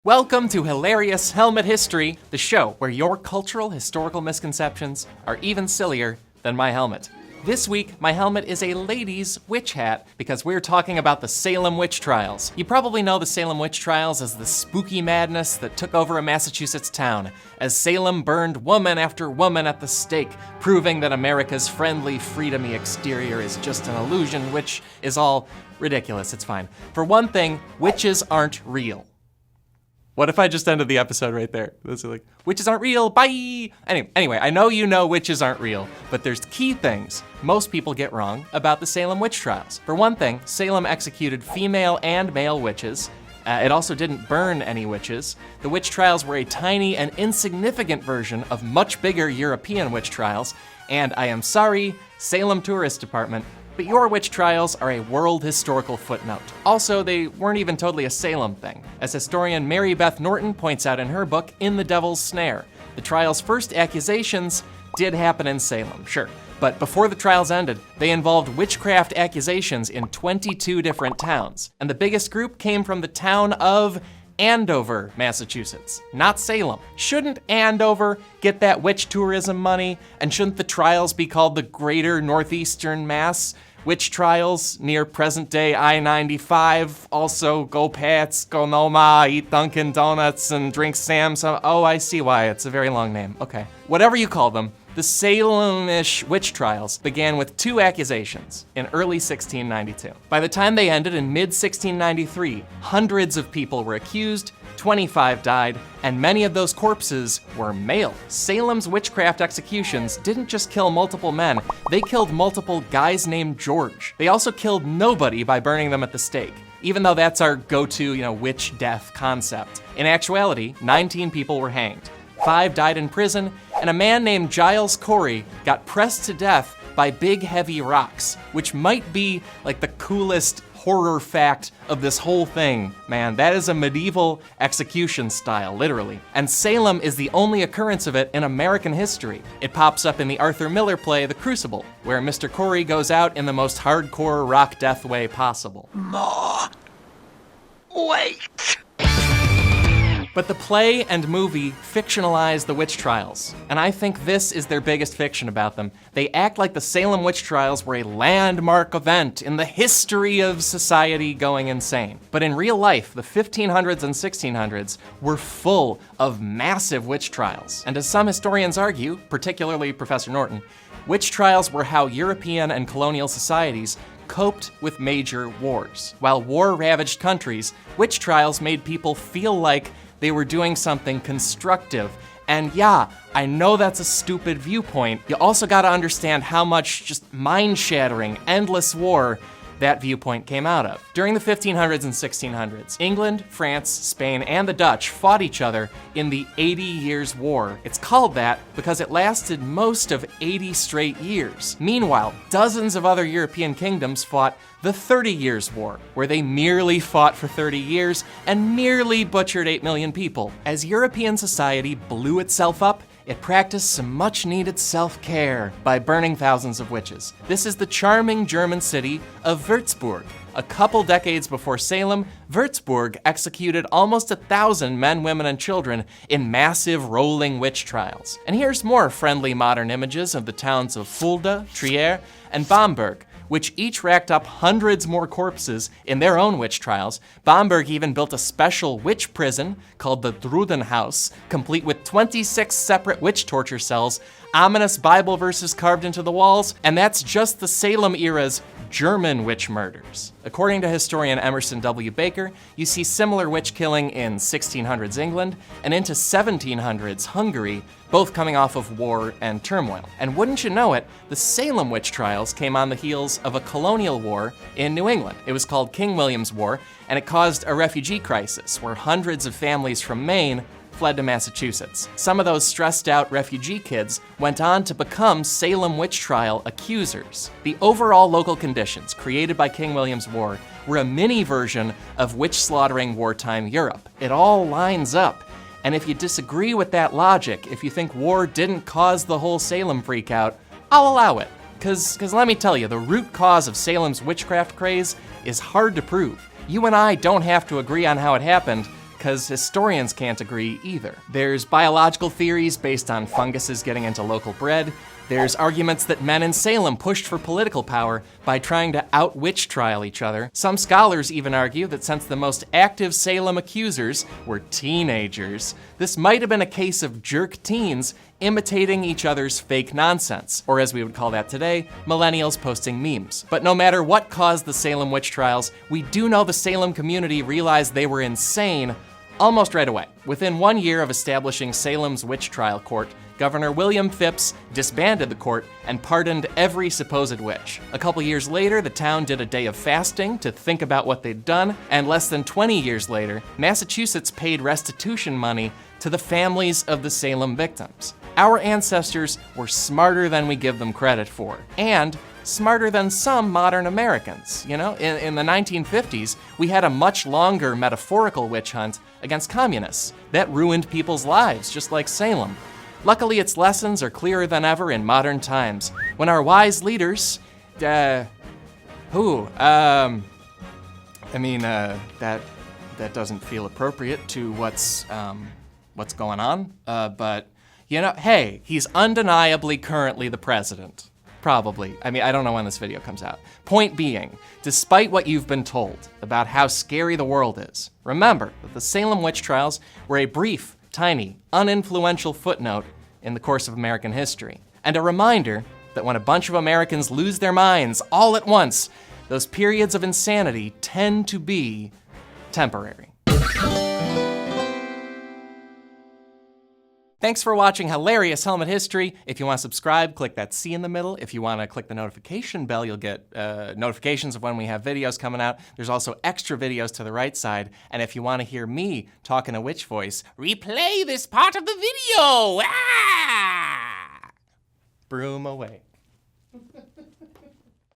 Welcome to Hilarious Helmet History, the show where your cultural historical misconceptions are even sillier than my helmet. This week, my helmet is a lady's witch hat because we're talking about the Salem Witch Trials. You probably know the Salem Witch Trials as the spooky madness that took over a Massachusetts town, as Salem burned woman after woman at the stake, proving that America's friendly, freedomy exterior is just an illusion, which is all ridiculous. It's fine. For one thing, witches aren't real. What if I just ended the episode right there? This is like, witches aren't real, bye! Anyway, I know you know witches aren't real, but there's key things most people get wrong about the Salem Witch Trials. For one thing, Salem executed female and male witches. It also didn't burn any witches. The witch trials were a tiny and insignificant version of much bigger European witch trials, and I am sorry, Salem Tourist Department, but your witch trials are a world historical footnote. Also, they weren't even totally a Salem thing. As historian Mary Beth Norton points out in her book, In the Devil's Snare, the trial's first accusations did happen in Salem, sure. But before the trials ended, they involved witchcraft accusations in 22 different towns. And the biggest group came from the town of Andover, Massachusetts, not Salem. Shouldn't Andover get that witch tourism money? And shouldn't the trials be called the Greater Northeastern Mass Witch Trials near present-day I-95? Also, go Pats, go Noma, eat Dunkin' Donuts, and drink Sam's. Oh, I see why. It's a very long name. Okay. Whatever you call them, the Salem-ish witch trials began with 2 accusations in early 1692. By the time they ended in mid-1693, hundreds of people were accused, 25 died, and many of those corpses were male. Salem's witchcraft executions didn't just kill multiple men, they killed multiple guys named George. They also killed nobody by burning them at the stake, even though that's our go-to, witch death concept. In actuality, 19 people were hanged. 5 died in prison, and a man named Giles Corey got pressed to death by big heavy rocks, which might be like the coolest horror fact of this whole thing, man. That is a medieval execution style, literally. And Salem is the only occurrence of it in American history. It pops up in the Arthur Miller play, The Crucible, where Mr. Corey goes out in the most hardcore rock death way possible. More. Wait. But the play and movie fictionalize the witch trials, and I think this is their biggest fiction about them. They act like the Salem witch trials were a landmark event in the history of society going insane. But in real life, the 1500s and 1600s were full of massive witch trials. And as some historians argue, particularly Professor Norton, witch trials were how European and colonial societies coped with major wars. While war-ravaged countries, witch trials made people feel like they were doing something constructive. And yeah, I know that's a stupid viewpoint. You also gotta understand how much just mind-shattering, endless war that viewpoint came out of. During the 1500s and 1600s, England, France, Spain, and the Dutch fought each other in the 80 Years' War. It's called that because it lasted most of 80 straight years. Meanwhile, dozens of other European kingdoms fought the 30 Years' War, where they merely fought for 30 years and merely butchered 8 million people. As European society blew itself up, it practiced some much-needed self-care by burning thousands of witches. This is the charming German city of Würzburg. A couple decades before Salem, Würzburg executed almost 1,000 men, women, and children in massive rolling witch trials. And here's more friendly modern images of the towns of Fulda, Trier, and Bamberg, which each racked up hundreds more corpses in their own witch trials. Bamberg even built a special witch prison called the Drudenhaus, complete with 26 separate witch torture cells, ominous Bible verses carved into the walls, and that's just the Salem era's German witch murders. According to historian Emerson W. Baker, you see similar witch killing in 1600s England and into 1700s Hungary, both coming off of war and turmoil. And wouldn't you know it, the Salem witch trials came on the heels of a colonial war in New England. It was called King William's War, and it caused a refugee crisis where hundreds of families from Maine fled to Massachusetts. Some of those stressed out refugee kids went on to become Salem witch trial accusers. The overall local conditions created by King William's War were a mini version of witch slaughtering wartime Europe. It all lines up. And if you disagree with that logic, if you think war didn't cause the whole Salem freakout, I'll allow it. Cause let me tell you, the root cause of Salem's witchcraft craze is hard to prove. You and I don't have to agree on how it happened, because historians can't agree either. There's biological theories based on funguses getting into local bread. There's arguments that men in Salem pushed for political power by trying to out-witch trial each other. Some scholars even argue that since the most active Salem accusers were teenagers, this might have been a case of jerk teens imitating each other's fake nonsense, or as we would call that today, millennials posting memes. But no matter what caused the Salem witch trials, we do know the Salem community realized they were insane almost right away. Within 1 year of establishing Salem's witch trial court, Governor William Phipps disbanded the court and pardoned every supposed witch. A couple years later, the town did a day of fasting to think about what they'd done, and less than 20 years later, Massachusetts paid restitution money to the families of the Salem victims. Our ancestors were smarter than we give them credit for, and smarter than some modern Americans. You know, in the 1950s, we had a much longer metaphorical witch hunt against communists that ruined people's lives, just like Salem. Luckily, its lessons are clearer than ever in modern times, when our wise leaders, that doesn't feel appropriate to what's going on, but, you know, hey, he's undeniably currently the president. Probably. I mean, I don't know when this video comes out. Point being, despite what you've been told about how scary the world is, remember that the Salem witch trials were a brief, tiny, uninfluential footnote in the course of American history, and a reminder that when a bunch of Americans lose their minds all at once, those periods of insanity tend to be temporary. Thanks for watching Hilarious Helmet History. If you want to subscribe, click that C in the middle. If you want to click the notification bell, you'll get notifications of when we have videos coming out. There's also extra videos to the right side. And if you want to hear me talk in a witch voice, replay this part of the video. Ah! Broom away.